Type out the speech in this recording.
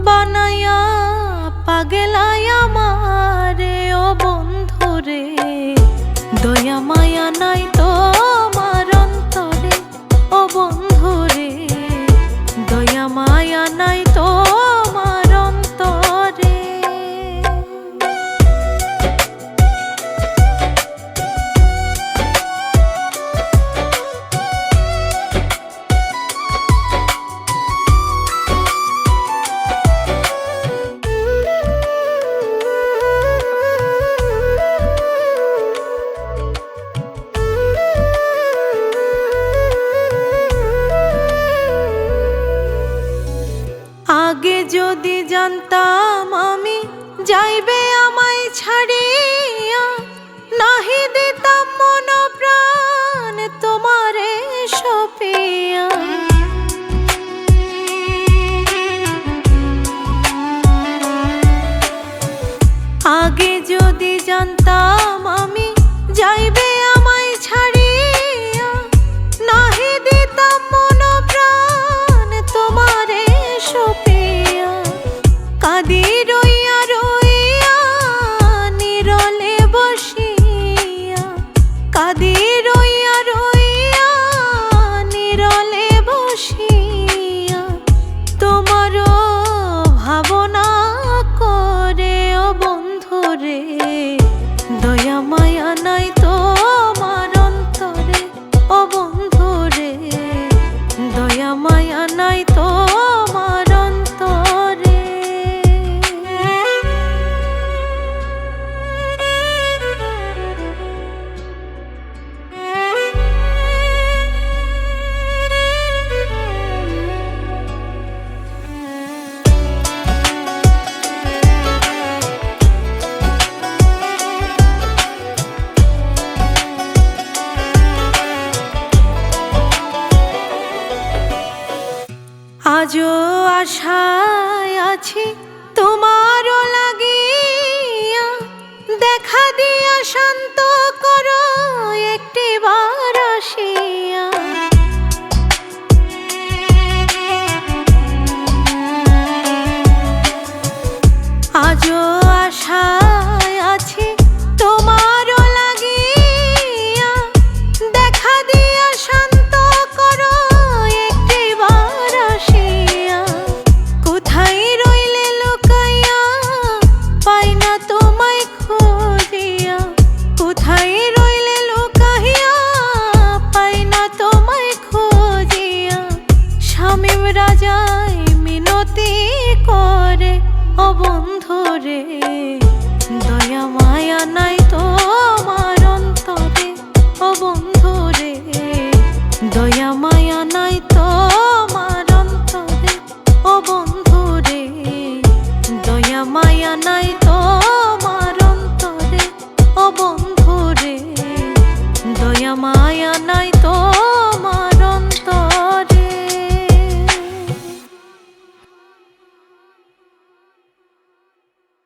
বানাইয়া পাগেলাই আমারে ও বন্ধুরে। দয়া মায়া নাই তোমার অন্তরে ও বন্ধুরে, দয়া মায়া নাই তোমার অন্তরে। আগে যদি জানতাম আমি যাইবে আমায় ছাড়িয়া, নাহি দিতাম মন প্রাণ তোমারে সপিয়া। আগে যদি জানতাম আমি যাইবে আমায় ছাড়িয়া, নাহি দিতাম মন প্রাণ তোমারে সপিয়া। কাঁদি রইয়া রইয়া নিরলে বসিয়া, কাঁদি রইয়া রইয়া নিরলে বসিয়া, তোমারও ভাবনা করে ও বন্ধুরে। দয়া মায়া নাই তোমার অন্তরে ও বন্ধুরে, দয়া মায়া নাই তোমার অন্তরে। আজও আশায় আছি তোমারও লাগিয়া, দেখা দিয়া শান্ত করো একটিবার আসিয়া। আজও আশায় আছি তোমারও লাগিয়া, দেখা দিয়া শান্ত করো একটিবার আসিয়া। কোথায় রইলে লুকাইয়া পাই না তোমায় খুঁজিয়া, কোথায় রইলে লুকাইয়া পাই না তোমায় খুঁজিয়া। শামীম রাজায় মিনতি করে ও বন্ধুরে, দয়া মায়া নাই তোমার অন্তরে ও বন্ধুরে, দয়া মায়া নাই তোমার অন্তরে ও বন্ধুরে, দয়া মায়া নাই তোমার অন্তরে ও বন্ধুরে, দয়া মায়া নাই তো।